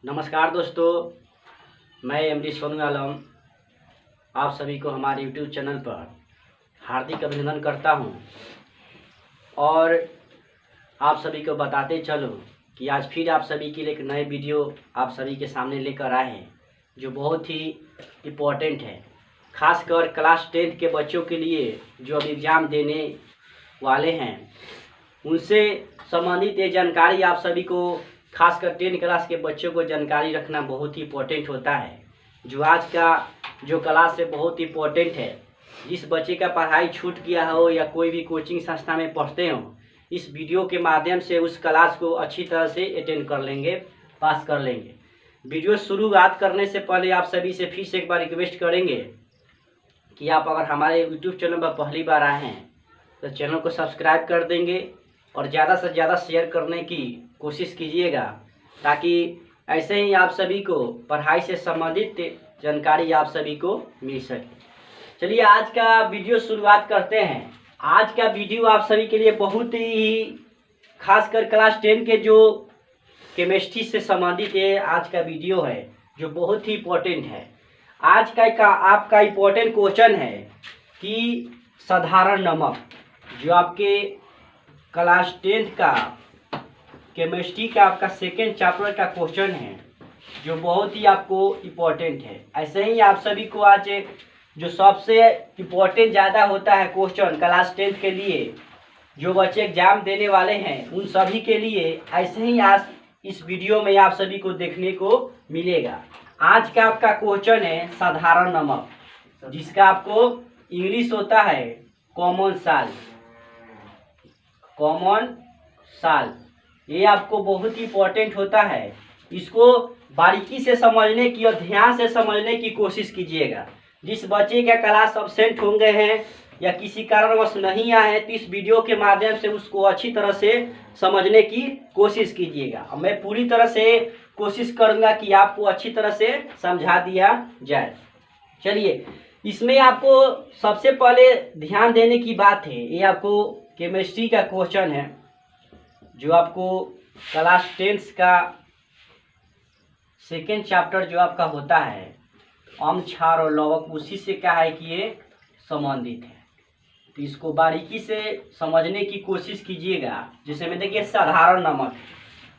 नमस्कार दोस्तों, मैं एमडी सोनू आलम आप सभी को हमारे यूट्यूब चैनल पर हार्दिक अभिनंदन करता हूं और आप सभी को बताते चलूं कि आज फिर आप सभी के लिए एक नए वीडियो आप सभी के सामने लेकर आए हैं जो बहुत ही इम्पोर्टेंट है। खासकर क्लास 10 के बच्चों के लिए जो अब एग्ज़ाम देने वाले हैं उनसे संबंधित ये जानकारी आप सभी को, खासकर 10 क्लास के बच्चों को जानकारी रखना बहुत ही इम्पोर्टेंट होता है। जो आज का जो क्लास है बहुत इम्पोर्टेंट है। जिस बच्चे का पढ़ाई छूट गया हो या कोई भी कोचिंग संस्था में पढ़ते हो, इस वीडियो के माध्यम से उस क्लास को अच्छी तरह से अटेंड कर लेंगे, पास कर लेंगे। वीडियो शुरुआत करने से पहले आप सभी से फिर से एक बार रिक्वेस्ट करेंगे कि आप अगर हमारे यूट्यूब चैनल पर पहली बार आए हैं तो चैनल को सब्सक्राइब कर देंगे और ज़्यादा से ज़्यादा शेयर करने की कोशिश कीजिएगा ताकि ऐसे ही आप सभी को पढ़ाई से संबंधित जानकारी आप सभी को मिल सके। चलिए आज का वीडियो शुरुआत करते हैं। आज का वीडियो आप सभी के लिए बहुत ही खासकर क्लास 10 के जो केमिस्ट्री से संबंधित है आज का वीडियो है जो बहुत ही इम्पोर्टेंट है। आज का आपका इम्पोर्टेंट क्वेश्चन है कि साधारण नमक, जो आपके क्लास 10 का केमिस्ट्री का आपका सेकेंड चैप्टर का क्वेश्चन है जो बहुत ही आपको इम्पोर्टेंट है। ऐसे ही आप सभी को आज जो सबसे इम्पोर्टेंट ज़्यादा होता है क्वेश्चन क्लास 10 के लिए, जो बच्चे एग्जाम देने वाले हैं उन सभी के लिए ऐसे ही आज इस वीडियो में आप सभी को देखने को मिलेगा। आज का आपका क्वेश्चन है साधारण नमक, जिसका आपको इंग्लिश होता है कॉमन साल। ये आपको बहुत ही इम्पोर्टेंट होता है। इसको बारीकी से समझने की और ध्यान से समझने की कोशिश कीजिएगा। जिस बच्चे का क्लास अब्सेंट हो गए हैं या किसी कारणवश नहीं आए हैं तो इस वीडियो के माध्यम से उसको अच्छी तरह से समझने की कोशिश कीजिएगा। मैं पूरी तरह से कोशिश करूंगा कि आपको अच्छी तरह से समझा दिया जाए। चलिए, इसमें आपको सबसे पहले ध्यान देने की बात है, ये आपको केमिस्ट्री का क्वेश्चन है जो आपको क्लास 10 का सेकेंड चैप्टर जो आपका होता है अम्ल, क्षार और लवक, उसी से क्या है कि ये संबंधित है। तो इसको बारीकी से समझने की कोशिश कीजिएगा। जैसे में देखिए साधारण नमक,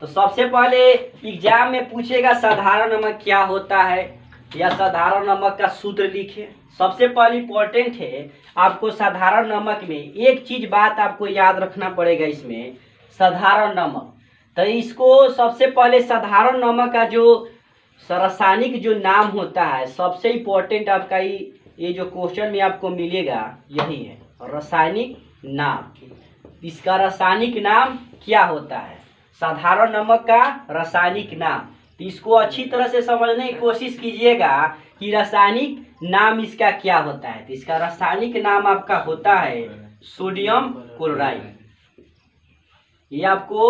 तो सबसे पहले एग्जाम में पूछेगा साधारण नमक क्या होता है या साधारण नमक का सूत्र लिखे। सबसे पहले इम्पोर्टेंट है आपको साधारण नमक में एक चीज बात आपको याद रखना पड़ेगा। इसमें साधारण नमक, तो इसको सबसे पहले साधारण नमक का जो रासायनिक जो नाम होता है सबसे इम्पोर्टेंट आपका ये जो क्वेश्चन में आपको मिलेगा यही है, रासायनिक नाम। इसका रासायनिक नाम क्या होता है, साधारण नमक का रासायनिक नाम। तो इसको अच्छी तरह से समझने की कोशिश कीजिएगा कि रासायनिक नाम इसका क्या होता है। तो इसका रासायनिक नाम आपका होता है सोडियम क्लोराइड। ये आपको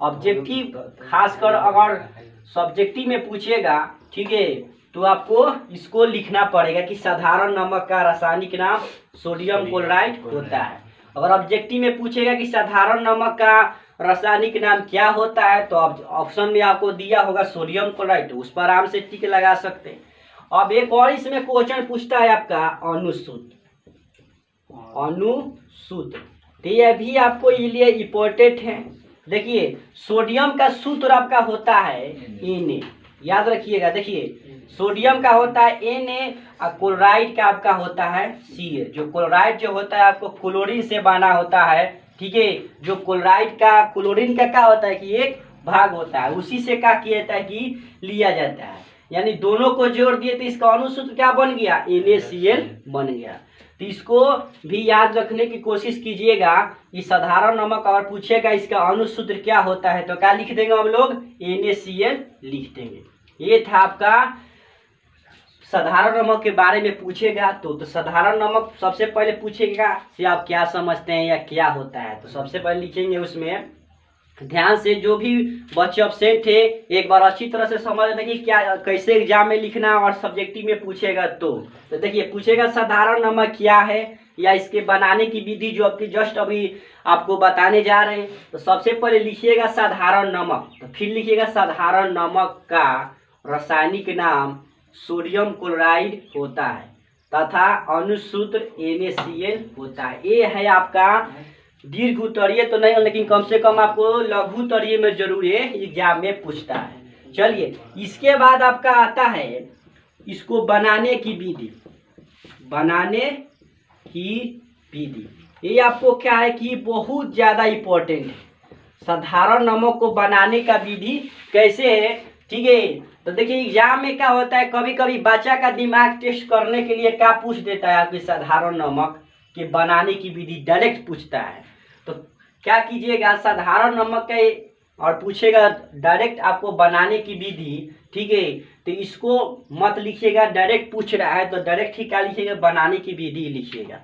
ऑब्जेक्टिव, खासकर अगर सब्जेक्टिव में पूछेगा, ठीक है, तो आपको इसको लिखना पड़ेगा कि साधारण नमक का रासायनिक नाम सोडियम क्लोराइड होता है। अगर ऑब्जेक्टिव में पूछेगा कि साधारण नमक का रासायनिक नाम क्या होता है तो ऑप्शन में आपको दिया होगा सोडियम क्लोराइड, उस पर आराम से टिक लगा सकते हैं। अब एक और इसमें क्वेश्चन पूछता है आपका अणुसूत्र। तो ये भी आपको लिए इम्पोर्टेंट है। देखिए सोडियम का सूत्र आपका होता है Na, याद रखिएगा। देखिए सोडियम का होता है Na और क्लोराइड का आपका होता है Ca। जो क्लोराइड जो होता है आपको क्लोरीन से बना होता है, ठीक है। जो क्लोराइड का क्लोरीन का क्या होता है कि एक भाग होता है, उसी से क्या किया जाता है कि लिया जाता है। यानी दोनों को जोड़ दिए तो इसका अणुसूत्र क्या बन गया, NaCl बन गया। तो इसको भी याद रखने की कोशिश कीजिएगा कि साधारण नमक अगर पूछेगा इसका अणुसूत्र क्या होता है तो क्या लिख देंगे हम लोग, NaCl लिख देंगे। ये था आपका साधारण नमक के बारे में पूछेगा तो साधारण नमक सबसे पहले पूछेगा कि आप क्या समझते हैं या क्या होता है। तो सबसे पहले लिखेंगे, उसमें ध्यान से जो भी बच्चे अपसेंट थे एक बार अच्छी तरह से समझ लें कि क्या कैसे एग्जाम में लिखना और सब्जेक्टिव में पूछेगा। तो देखिए पूछेगा साधारण नमक क्या है, या इसके बनाने की विधि जो आपकी जस्ट अभी आपको बताने जा रहे हैं। तो सबसे पहले लिखिएगा साधारण नमक, तो फिर लिखिएगा साधारण नमक का रासायनिक नाम सोडियम क्लोराइड होता है तथा अनुसूत्र NaCl होता है। ये है आपका दीर्घ उत्तरीय तो नहीं, लेकिन कम से कम आपको लघु उत्तरीय में जरूर ये एग्जाम में पूछता है। चलिए, इसके बाद आपका आता है इसको बनाने की विधि। बनाने की विधि ये आपको क्या है कि बहुत ज़्यादा इम्पोर्टेंट है। साधारण नमक को बनाने का विधि कैसे है, ठीक है। तो देखिए एग्जाम में क्या होता है, कभी कभी बच्चा का दिमाग टेस्ट करने के लिए क्या पूछ देता है, आपके साधारण नमक के बनाने की विधि डायरेक्ट पूछता है। तो क्या कीजिएगा, साधारण नमक का और पूछेगा डायरेक्ट आपको बनाने की विधि, ठीक है। तो इसको मत लिखिएगा, डायरेक्ट पूछ रहा है तो डायरेक्ट ही क्या लिखिएगा, बनाने की विधि लिखिएगा।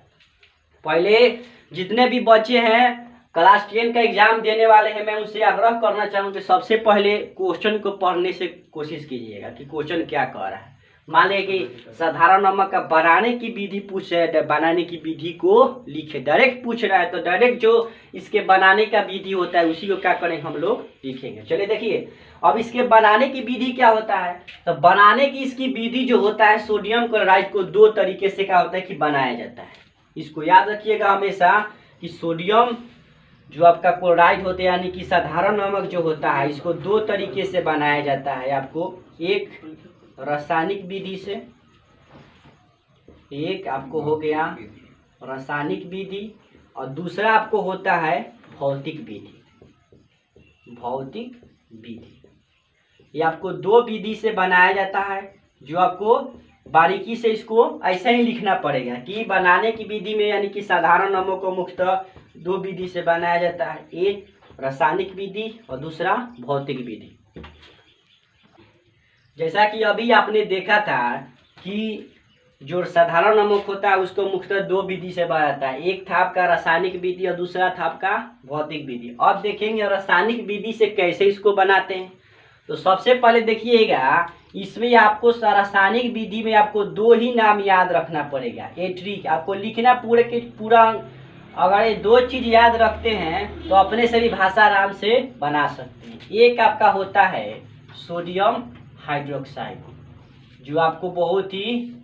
पहले जितने भी बच्चे हैं क्लास 10 का एग्जाम देने वाले हैं, मैं उनसे आग्रह करना चाहूँ कि सबसे पहले क्वेश्चन को पढ़ने से कोशिश कीजिएगा कि क्वेश्चन क्या कह रहा है। मान लें कि साधारण नमक का बनाने की विधि पूछ रहा है, बनाने की विधि को लिखे, डायरेक्ट पूछ रहा है तो डायरेक्ट जो इसके बनाने का विधि होता है उसी को क्या करें हम लोग लिखेंगे। चलिए देखिए, अब इसके बनाने की विधि क्या होता है। तो बनाने की इसकी विधि जो होता है, सोडियम क्लोराइड को दो तरीके से क्या होता है कि बनाया जाता है। इसको याद रखिएगा हमेशा कि सोडियम जो आपका क्लोराइड होते हैं यानी कि साधारण नमक जो होता है, इसको दो तरीके से बनाया जाता है। आपको एक रासायनिक विधि से, एक आपको हो गया रासायनिक विधि और दूसरा आपको होता है भौतिक विधि। भौतिक विधि ये आपको दो विधि से बनाया जाता है, जो आपको बारीकी से इसको ऐसा ही लिखना पड़ेगा कि बनाने की विधि में यानी कि साधारण नमक को मुख्यतः दो विधि से बनाया जाता है, एक रासायनिक विधि और दूसरा भौतिक विधि। जैसा कि अभी आपने देखा था कि जो साधारण नमक होता है उसको मुख्यतः दो विधि से बनाया जाता है, एक था आपका रासायनिक विधि और दूसरा था आपका भौतिक विधि। अब देखेंगे रासायनिक विधि से कैसे इसको बनाते हैं। तो सबसे पहले देखिएगा, इसमें आपको रासायनिक विधि में आपको दो ही नाम याद रखना पड़ेगा। ये ट्रिक आपको लिखना पूरे के पूरा, अगर ये दो चीज याद रखते हैं तो अपने से भी भाषा आराम से बना सकते हैं। एक आपका होता है सोडियम हाइड्रोक्साइड, जो आपको बहुत ही,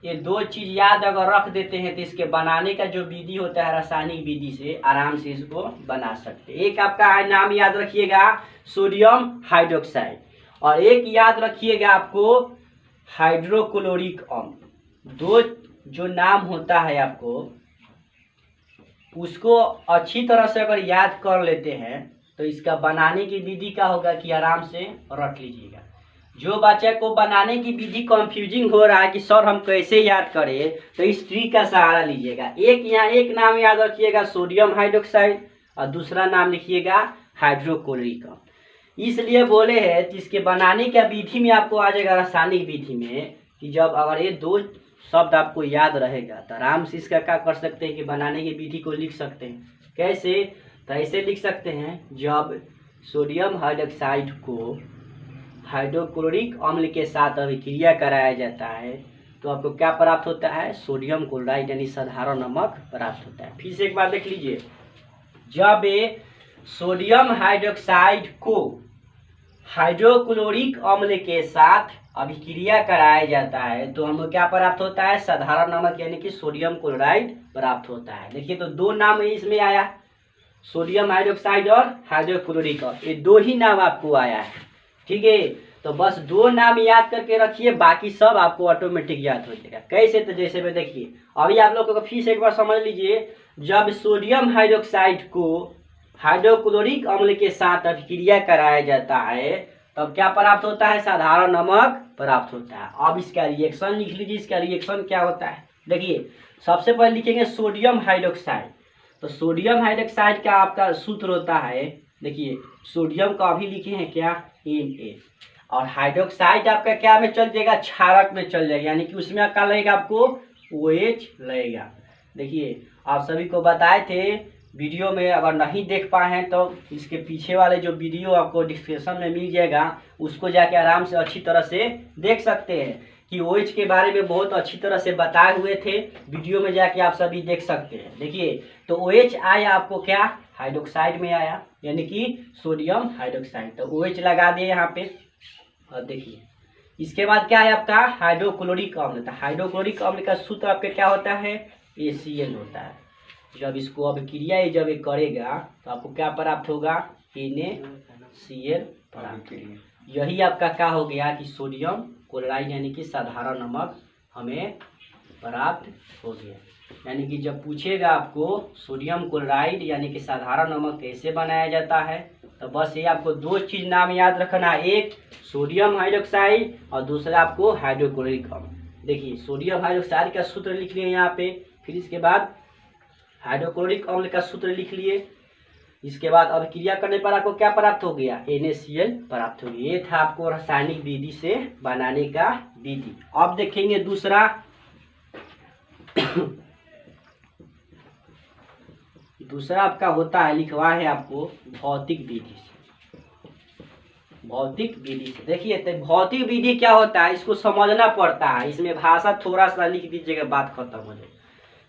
ये दो चीज याद अगर रख देते हैं तो इसके बनाने का जो विधि होता है रासायनिक विधि से आराम से इसको बना सकते हैं। एक आपका नाम याद रखिएगा सोडियम हाइड्रोक्साइड और एक याद रखिएगा आपको हाइड्रोक्लोरिक अम्ल। दो जो नाम होता है आपको उसको अच्छी तरह से अगर याद कर लेते हैं तो इसका बनाने की विधि क्या होगा कि आराम से रख लीजिएगा। जो बच्चे को बनाने की विधि कंफ्यूजिंग हो रहा है कि सर हम कैसे याद करें, तो इस ट्रिक का सहारा लीजिएगा। एक यहाँ एक नाम याद रखिएगा सोडियम हाइड्रोक्साइड और दूसरा नाम लिखिएगा हाइड्रोक्लोरिक अम्ल। इसलिए बोले हैं कि इसके बनाने का विधि में आपको आ जाएगा रासायनिक विधि में कि जब अगर ये दो शब्द आपको याद रहेगा तो आराम से इसका क्या कर सकते हैं कि बनाने की विधि को लिख सकते हैं। कैसे, तो ऐसे लिख सकते हैं, जब सोडियम हाइड्रोक्साइड को हाइड्रोक्लोरिक अम्ल के साथ अभिक्रिया कराया जाता है तो आपको क्या प्राप्त होता है, सोडियम क्लोराइड यानी साधारण नमक प्राप्त होता है। फिर से एक बार देख लीजिए, जब सोडियम हाइड्रोक्साइड को हाइड्रोक्लोरिक अम्ल के साथ अभिक्रिया कराया जाता है तो हमें क्या प्राप्त होता है, साधारण नमक यानी कि सोडियम क्लोराइड प्राप्त होता है। देखिए तो दो नाम इसमें आया, सोडियम हाइड्रोक्साइड और हाइड्रोक्लोरिक अम्ल, ये दो ही नाम आपको आया है, ठीक है। तो बस दो नाम याद करके रखिए, बाकी सब आपको ऑटोमेटिक याद हो जाएगा। कैसे, तो जैसे में देखिए अभी आप लोगों को फिर से एक बार समझ लीजिए, जब सोडियम हाइड्रोक्साइड को हाइड्रोक्लोरिक अम्ल के साथ अभिक्रिया कराया जाता है तब क्या प्राप्त होता है, साधारण नमक प्राप्त होता है। अब इसका रिएक्शन लिख लीजिए, इसका रिएक्शन क्या होता है। देखिए सबसे पहले लिखेंगे सोडियम हाइड्रोक्साइड, तो सोडियम हाइड्रोक्साइड का आपका सूत्र होता है, देखिए सोडियम का अभी लिखे हैं क्या, Na, और हाइड्रोक्साइड आपका क्या में चल जाएगा, क्षारक में चल जाएगा, यानी कि उसमें क्या लगेगा आपको OH लगेगा। देखिए आप सभी को बताए थे वीडियो में, अगर नहीं देख पाए हैं तो इसके पीछे वाले जो वीडियो आपको डिस्क्रिप्शन में मिल जाएगा, उसको जाके आराम से अच्छी तरह से देख सकते हैं कि OH के बारे में बहुत अच्छी तरह से बताए हुए थे, वीडियो में जाके आप सभी देख सकते हैं। देखिए तो OH आया आपको क्या, हाइड्रोक्साइड में आया, यानी कि सोडियम हाइड्रोक्साइड। तो OH लगा दिए यहाँ पे। और देखिए इसके बाद क्या है आपका हाइड्रोक्लोरिक अम्ल। तो हाइड्रोक्लोरिक अम्ल का सूत्र आपका क्या होता है, ACl होता है। जब इसको अब क्रिया जब ये करेगा तो आपको क्या प्राप्त होगा, NaCl प्राप्त होगा। यही आपका क्या हो गया कि सोडियम क्लोराइड यानी कि साधारण नमक हमें प्राप्त हो गया। यानी कि जब पूछेगा आपको सोडियम क्लोराइड यानी कि साधारण नमक कैसे बनाया जाता है, तो बस ये आपको दो चीज नाम याद रखना, एक सोडियम हाइड्रोक्साइड और दूसरा आपको हाइड्रोक्लोरिक अम्ल। देखिए सोडियम हाइड्रोक्साइड का सूत्र लिख लिए यहाँ पे, फिर इसके बाद हाइड्रोक्लोरिक अम्ल का सूत्र लिख लिए। इसके बाद अब क्रिया करने पर आपको क्या प्राप्त हो गया, NaCl प्राप्त हो गया। ये था आपको रासायनिक विधि से बनाने का विधि। अब देखेंगे दूसरा दूसरा आपका होता है, लिखवा है आपको भौतिक विधि से। भौतिक विधि से देखिए तो भौतिक विधि क्या होता है इसको समझना पड़ता है, इसमें भाषा थोड़ा सा लिख दीजिएगा, बात खत्म हो जाए।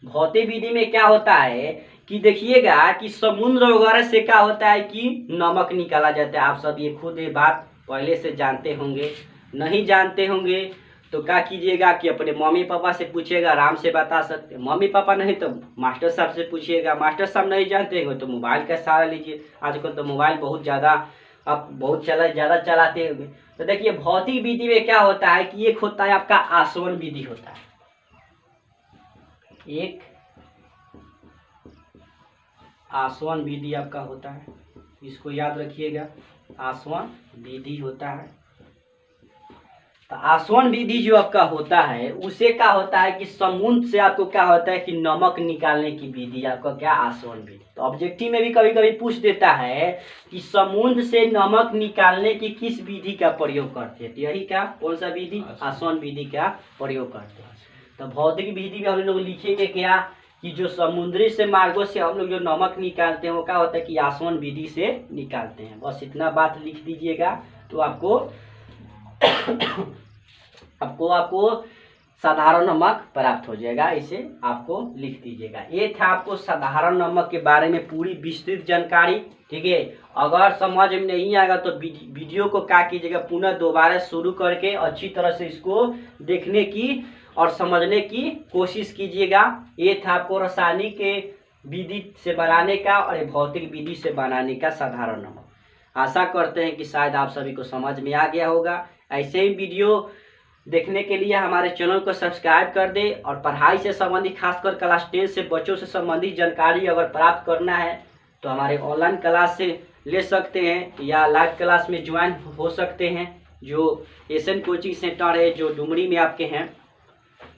भौतिक विधि में क्या होता है कि देखिएगा कि समुद्र वगैरह से क्या होता है कि नमक निकाला जाता है। आप सब ये खुद ये बात पहले से जानते होंगे, नहीं जानते होंगे तो क्या कीजिएगा कि अपने मम्मी पापा से पूछिएगा, आराम से बता सकते। मम्मी पापा नहीं तो मास्टर साहब से पूछिएगा, मास्टर साहब नहीं जानते हो तो मोबाइल का सहारा लीजिए। आजकल तो मोबाइल बहुत ज़्यादा आप बहुत ज़्यादा चलाते होंगे। तो देखिए भौतिक विधि में क्या होता है कि एक होता है आपका आसवन विधि होता है, एक आसवन विधि आपका होता है, इसको याद रखिएगा, आसवन विधि होता है। तो आसवन विधि जो आपका होता है उसे क्या होता है कि समुद्र से आपको क्या होता है कि नमक निकालने की विधि आपका क्या आसवन विधि। तो ऑब्जेक्टिव में भी कभी कभी पूछ देता है कि समुद्र से नमक निकालने की किस विधि का प्रयोग करते हैं, तो यही क्या कौन सा विधि, आसवन विधि का प्रयोग करते हैं। तो भौतिक विधि में हम लोग लिखेंगे क्या कि जो समुद्री से मार्गों से हम लोग जो नमक निकालते हैं वो क्या होता है कि आसवन विधि से निकालते हैं। बस इतना बात लिख दीजिएगा तो आपको आपको साधारण नमक प्राप्त हो जाएगा। इसे आपको लिख दीजिएगा। ये था आपको साधारण नमक के बारे में पूरी विस्तृत जानकारी। ठीक है, अगर समझ में नहीं आएगा तो वीडियो को क्या कीजिएगा, पुनः दोबारा शुरू करके अच्छी तरह से इसको देखने की और समझने की कोशिश कीजिएगा। ये था आपको रासायनिक विधि से बनाने का और भौतिक विधि से बनाने का साधारण नमक। आशा करते हैं कि शायद आप सभी को समझ में आ गया होगा। ऐसे ही वीडियो देखने के लिए हमारे चैनल को सब्सक्राइब कर दे और पढ़ाई से संबंधित खासकर क्लास 10 से बच्चों से संबंधित जानकारी अगर प्राप्त करना है तो हमारे ऑनलाइन क्लास से ले सकते हैं या लाइव क्लास में ज्वाइन हो सकते हैं। जो एशियन कोचिंग सेंटर है जो डुमरी में आपके हैं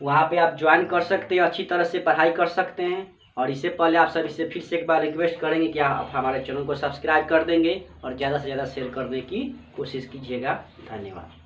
वहाँ पे आप ज्वाइन कर सकते हैं, अच्छी तरह से पढ़ाई कर सकते हैं। और इससे पहले आप सभी से फिर से एक बार रिक्वेस्ट करेंगे कि आप हमारे चैनल को सब्सक्राइब कर देंगे और ज़्यादा से ज़्यादा शेयर करने की कोशिश कीजिएगा। धन्यवाद।